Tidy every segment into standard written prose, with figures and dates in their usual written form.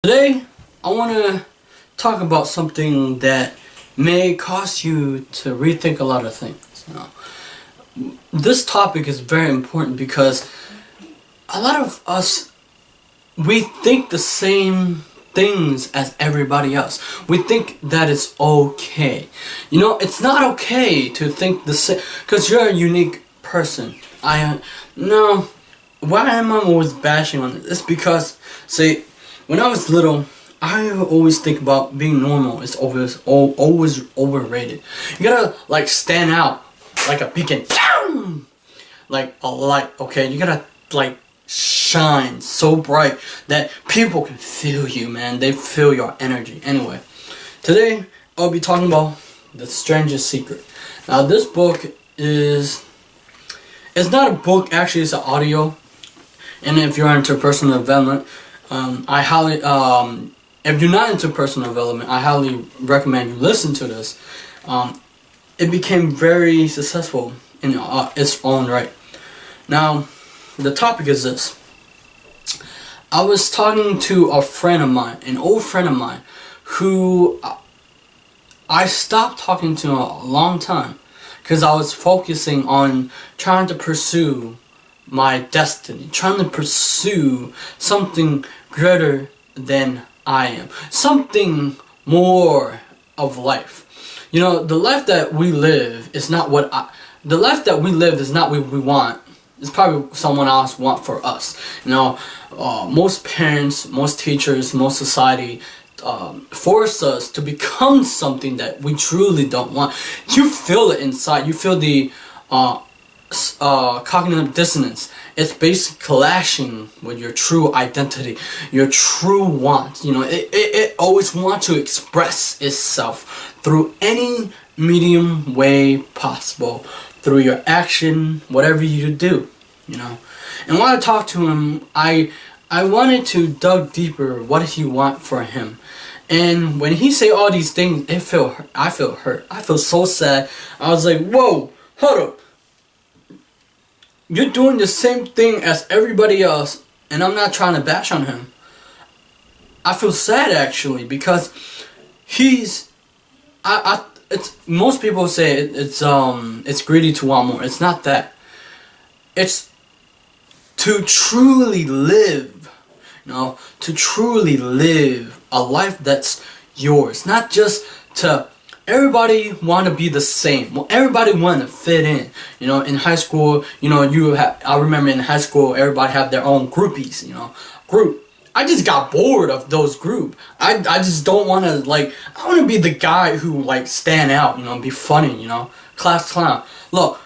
Today, I want to talk about something that may cause you to rethink a lot of things. This topic is very important because a lot of us, we think the same things as everybody else. We think that it's okay. It's not okay to think the same, because you're a unique person. No, why am I always bashing on it? It's because, see, when I was little, I always think about being normal is always overrated. You gotta stand out like a beacon, like a light. Okay, you gotta shine so bright that people can feel you, man. They feel your energy. Anyway, today I'll be talking about The Strangest Secret. Now this book it's not a book, actually it's an audio. And if you're into personal development, if you're not into personal development, I highly recommend you listen to this. It became very successful in its own right. Now, the topic is this. I was talking to a friend of mine, an old friend of mine, who I stopped talking to a long time because I was focusing on trying to pursue my destiny, trying to pursue something greater than I am, something more of life. The life that we live is not what the life that we live is not what we want. It's probably someone else want for us. Most parents, most teachers, most society force us to become something that we truly don't want. You feel it inside. You feel the cognitive dissonance. It's basically clashing with your true identity, your true want. It always wants to express itself through any medium way possible, through your action, whatever you do. And when I talked to him, I wanted to dug deeper. What did he want for him? And when he say all these things, I feel hurt. I feel so sad. I was like, whoa, hold up. You're doing the same thing as everybody else, and I'm not trying to bash on him. I feel sad actually because it's most people say it's greedy to want more. It's not that. It's to truly live, to truly live a life that's yours, not just to. Everybody want to be the same. Well, everybody want to fit in. In high school, I remember in high school, everybody have their own groupies, group. I just got bored of those group. I just don't want to, I want to be the guy who, stand out, be funny, class clown. Look,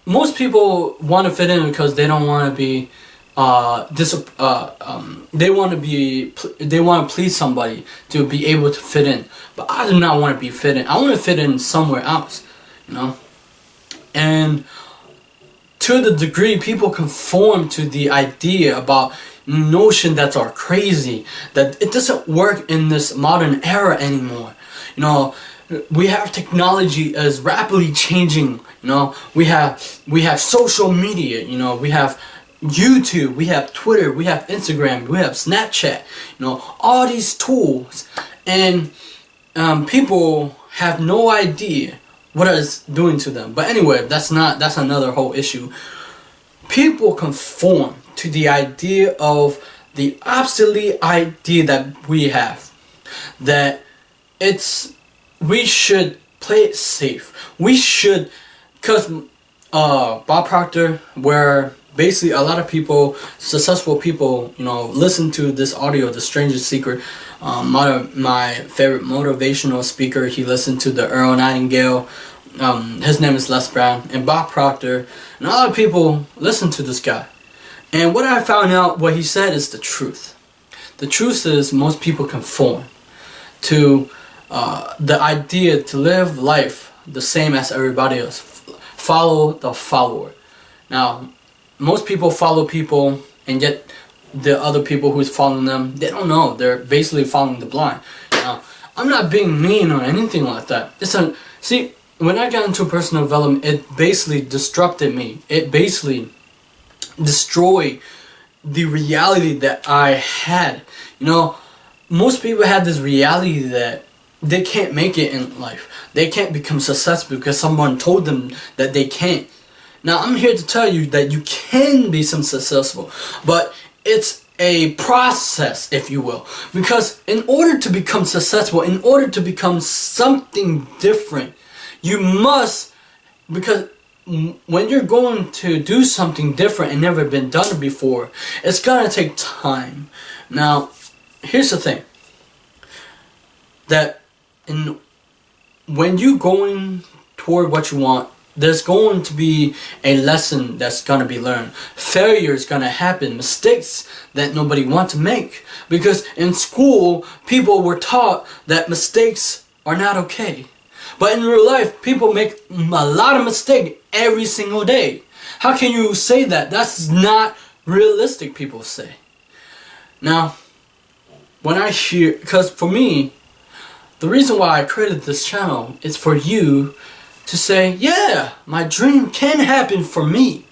most people want to fit in because they don't want to be, they want to please somebody to be able to fit in. But I do not want to be fit in. I want to fit in somewhere else, And to the degree people conform to the idea about notion that are crazy, that it doesn't work in this modern era anymore. We have technology is rapidly changing. We have social media. We have YouTube, we have Twitter, we have Instagram, we have Snapchat, all these tools, and people have no idea what it's doing to them. But anyway, that's another whole issue. People conform to the idea of the obsolete idea that we have, that we should play it safe. We should, because Bob Proctor, where basically a lot of people, successful people, listen to this audio, The Strangest Secret. My favorite motivational speaker, he listened to the Earl Nightingale. His name is Les Brown. And Bob Proctor. And a lot of people listen to this guy. And what I found out, what he said is the truth. The truth is most people conform to the idea to live life the same as everybody else. Follow the follower. Now, most people follow people, and yet the other people who's following them, they don't know. They're basically following the blind. Now, I'm not being mean or anything like that. See, when I got into personal development, it basically disrupted me. It basically destroyed the reality that I had. You know, most people had this reality that they can't make it in life. They can't become successful because someone told them that they can't. Now I'm here to tell you that you can be some successful, but it's a process, if you will. Because in order to become successful, in order to become something different, you must, because when you're going to do something different and never been done before, it's gonna take time. Now, here's the thing, that when you going toward what you want, there's going to be a lesson that's going to be learned. Failure is going to happen. Mistakes that nobody wants to make. Because in school, people were taught that mistakes are not okay. But in real life, people make a lot of mistakes every single day. How can you say that? That's not realistic, people say. Now, when I hear, because for me, the reason why I created this channel is for you to say, yeah, my dream can happen for me.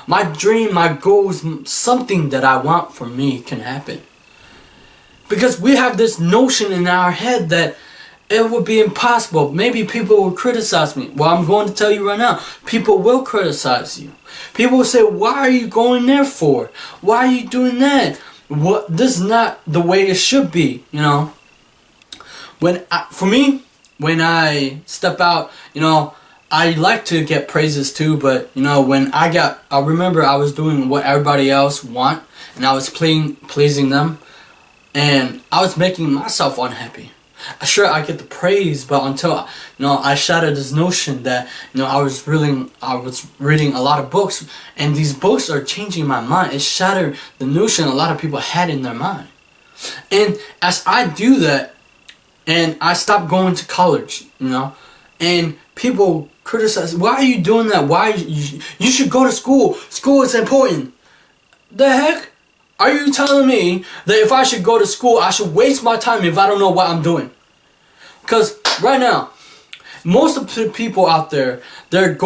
My dream, my goals, something that I want for me can happen. Because we have this notion in our head that it would be impossible. Maybe people will criticize me. Well, I'm going to tell you right now, people will criticize you. People will say, why are you going there for? Why are you doing that? This is not the way it should be, you know. For me, when I step out, you know, I like to get praises too, but you know, I remember I was doing what everybody else want, and I was pleasing them, and I was making myself unhappy. Sure, I get the praise, but until, you know, I shattered this notion that, you know, I was reading a lot of books, and these books are changing my mind. It shattered the notion a lot of people had in their mind. And as I do that, and I stopped going to college, you know, and people criticize, why are you doing that? Why you should go to school. School is important. The heck? Are you telling me that if I should go to school, I should waste my time if I don't know what I'm doing? Because right now, most of the people out there, think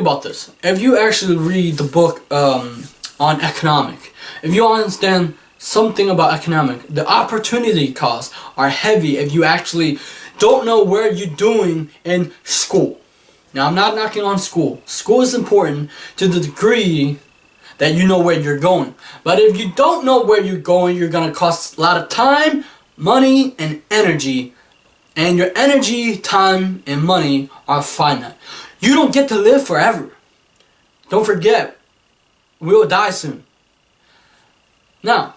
about this. If you actually read the book on economic, if you understand something about economic, the opportunity costs are heavy if you actually don't know where you're doing in school. Now, I'm not knocking on school. School is important to the degree that you know where you're going. But if you don't know where you're going, you're going to cost a lot of time, money, and energy. And your energy, time, and money are finite. You don't get to live forever. Don't forget, we will die soon. Now,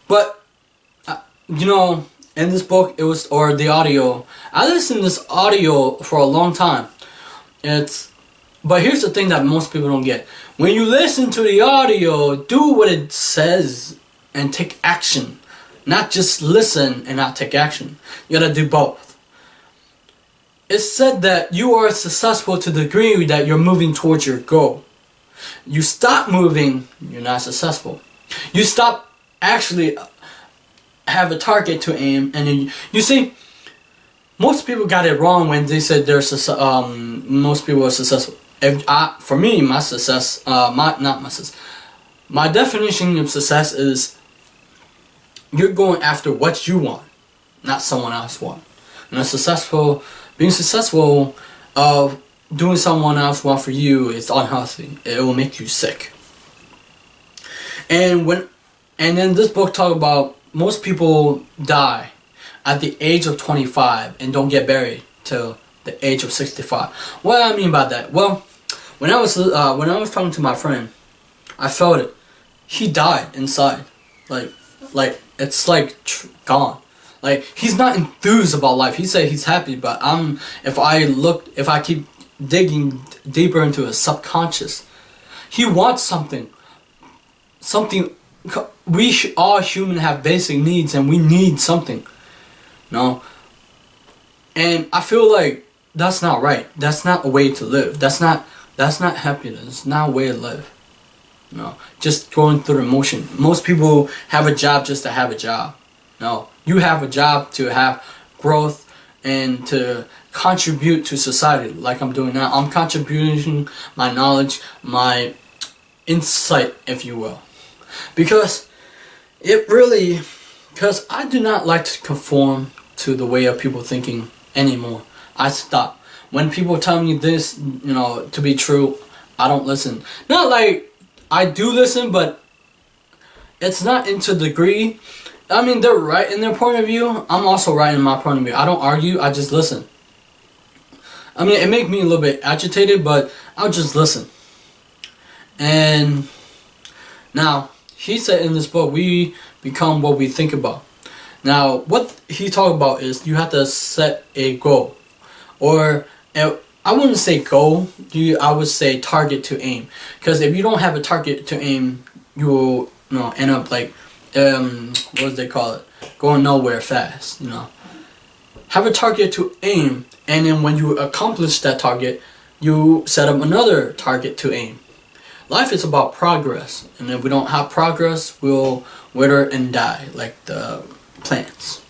but, you know, in this book, or the audio, I listened to this audio for a long time. But here's the thing that most people don't get. When you listen to the audio, do what it says and take action. Not just listen and not take action. You gotta do both. It said that you are successful to the degree that you're moving towards your goal. You stop moving, you're not successful. You stop actually have a target to aim, and then you see, most people got it wrong when they said most people are successful. For me, my success, my definition of success is you're going after what you want, not someone else want. You know, being successful of doing someone else want for you is unhealthy. It will make you sick. And then this book talk about most people die at the age of 25 and don't get buried till the age of 65. What do I mean by that? Well, when I was talking to my friend, I felt it. He died inside, like it's like gone. Like, he's not enthused about life. He said he's happy, but if I keep digging deeper into his subconscious, he wants something. All humans have basic needs, and we need something. No. And I feel like that's not right. That's not a way to live. That's not happiness. It's not a way to live. No. Just going through the motion. Most people have a job just to have a job. No. You have a job to have growth and to contribute to society like I'm doing now. I'm contributing my knowledge, my insight, if you will. Because because I do not like to conform to the way of people thinking anymore. I stop. When people tell me this, to be true, I don't listen. Not like I do listen, but it's not into the degree. I mean, they're right in their point of view. I'm also right in my point of view. I don't argue, I just listen. I mean, it makes me a little bit agitated, but I'll just listen. And now, he said in this book, we become what we think about. Now, what he talked about is you have to set a goal. Or, I wouldn't say goal, I would say target to aim. Because if you don't have a target to aim, you will end up like, what do they call it? Going nowhere fast, Have a target to aim, and then when you accomplish that target, you set up another target to aim. Life is about progress, and if we don't have progress, we'll wither and die like the plants.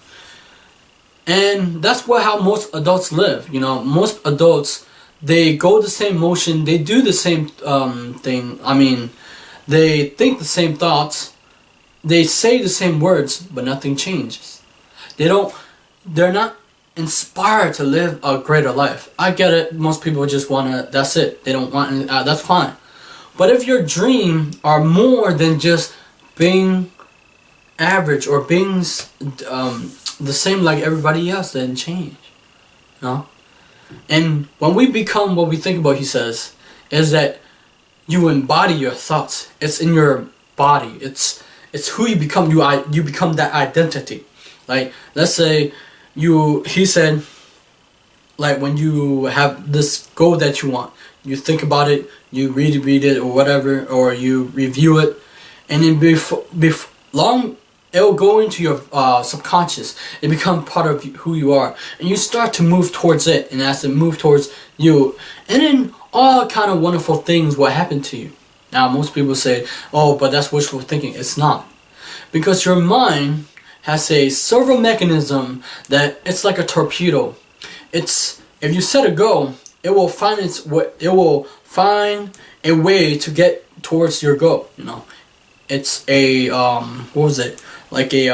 And that's how most adults live. Most adults, they go the same motion, they do the same thing. I mean, they think the same thoughts, they say the same words, but nothing changes. They're not inspired to live a greater life. I get it. Most people just that's it. They don't want that's fine. But if your dream are more than just being average or being the same like everybody else, then change. And when we become what we think about, he says, is that you embody your thoughts. It's in your body. It's who you become. You become that identity. Like, let's say he said, like, when you have this goal that you want, you think about it, you read it or whatever, or you review it, and then long it'll go into your subconscious. It becomes part of who you are, and you start to move towards it, and as it moves towards you, and then all kind of wonderful things will happen to you. Now, most people say, oh, but that's wishful thinking. It's not. Because your mind has a servo mechanism that it's like a torpedo. If you set a goal, it will find a way to get towards your goal. It's a what was it? Like a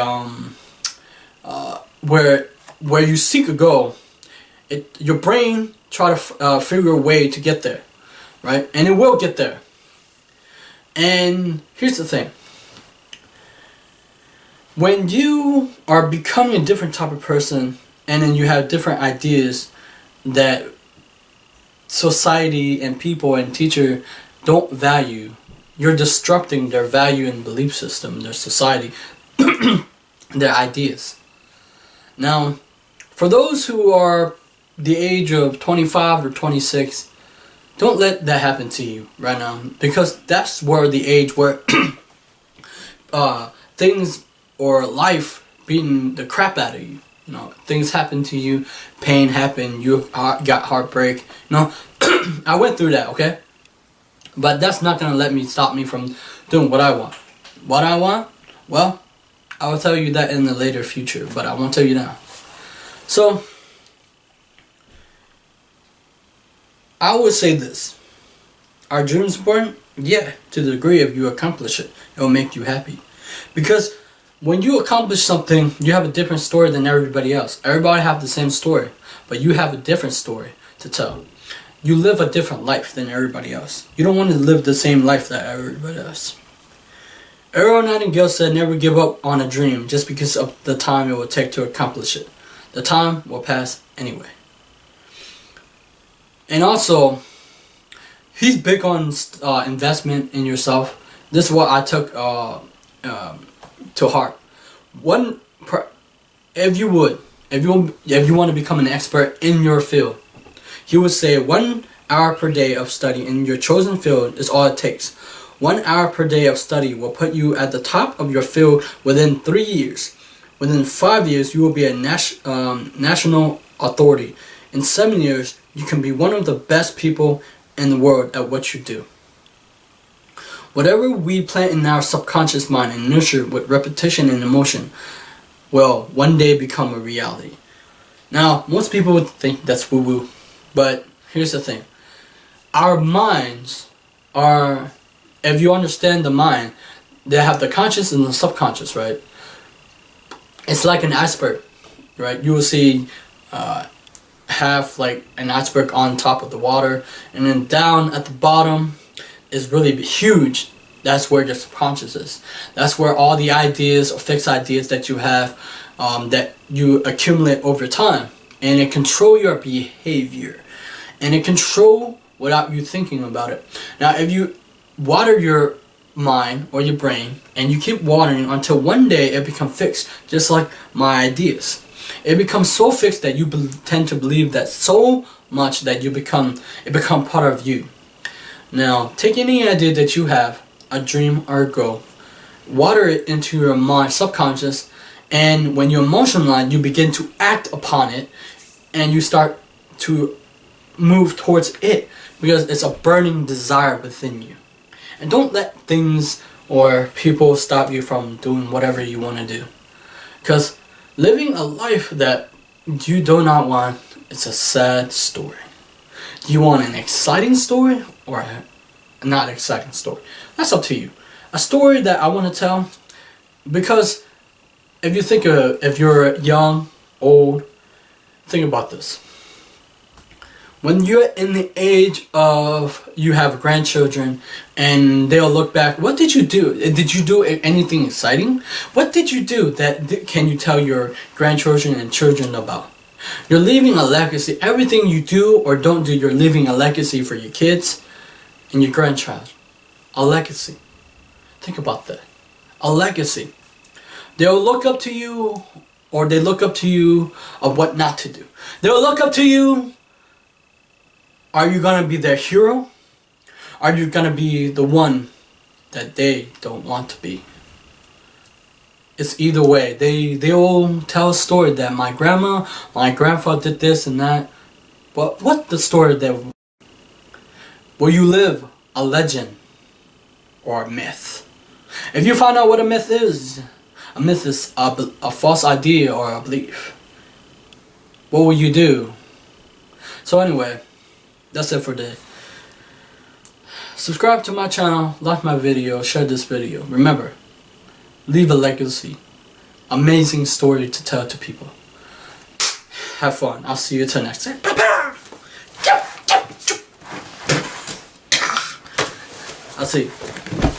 where you seek a goal, your brain try to figure a way to get there, right? And it will get there. And here's the thing. When you are becoming a different type of person, and then you have different ideas that society and people and teacher don't value, you're disrupting their value and belief system, their society, their ideas. Now, for those who are the age of 25 or 26, don't let that happen to you right now, because that's where the age where things or life beating the crap out of you. Things happen to you, pain happened, you got heartbreak. I went through that, okay? But that's not going to stop me from doing what I want. What I want? Well, I will tell you that in the later future, but I won't tell you now. So, I would say this. Are dreams important? Yeah, to the degree if you accomplish it. It will make you happy. Because when you accomplish something, you have a different story than everybody else. Everybody have the same story, but you have a different story to tell. You live a different life than everybody else. You don't want to live the same life that everybody else. Earl Nightingale said never give up on a dream just because of the time it will take to accomplish it. The time will pass anyway. And also, he's big on investment in yourself. This is what I took to heart. If you want to become an expert in your field, he would say 1 hour per day of study in your chosen field is all it takes. 1 hour per day of study will put you at the top of your field within 3 years. Within 5 years, you will be a national authority. In 7 years, you can be one of the best people in the world at what you do. Whatever we plant in our subconscious mind and nurture with repetition and emotion will one day become a reality. Now, most people would think that's woo-woo, but here's the thing. Our minds are, if you understand the mind, they have the conscious and the subconscious, right? It's like an iceberg, right? You will see half like an iceberg on top of the water, and then down at the bottom is really huge. That's where your subconscious is. That's where all the ideas or fixed ideas that you have, that you accumulate over time, and it control your behavior, and it control without you thinking about it. Now, if you water your mind or your brain, and you keep watering until one day it becomes fixed, just like my ideas. It becomes so fixed that you tend to believe that so much that it become part of you. Now, take any idea that you have, a dream or a goal, water it into your mind, subconscious, and when you're emotionalized, you begin to act upon it, and you start to move towards it because it's a burning desire within you. And don't let things or people stop you from doing whatever you want to do, because living a life that you do not want, it's a sad story. Do you want an exciting story or a not exciting story? That's up to you. A story that I want to tell, because if you think of, if you're young, old, think about this. When you're in the age of, you have grandchildren, and they'll look back, what did you do? Did you do anything exciting? What did you do that can you tell your grandchildren and children about? You're leaving a legacy. Everything you do or don't do, you're leaving a legacy for your kids and your grandchild. A legacy. Think about that. A legacy. They'll look up to you, or they look up to you of what not to do. They'll look up to you. Are you going to be their hero? Are you going to be the one that they don't want to be? It's either way. They'll tell a story that my grandma, my grandfather did this and that. But what the story that will you live a legend or a myth? If you find out what a myth is a false idea or a belief. What will you do? So anyway, that's it for today. Subscribe to my channel, like my video, share this video. Remember, leave a legacy. Amazing story to tell to people. Have fun. I'll see you till next time. I'll see you.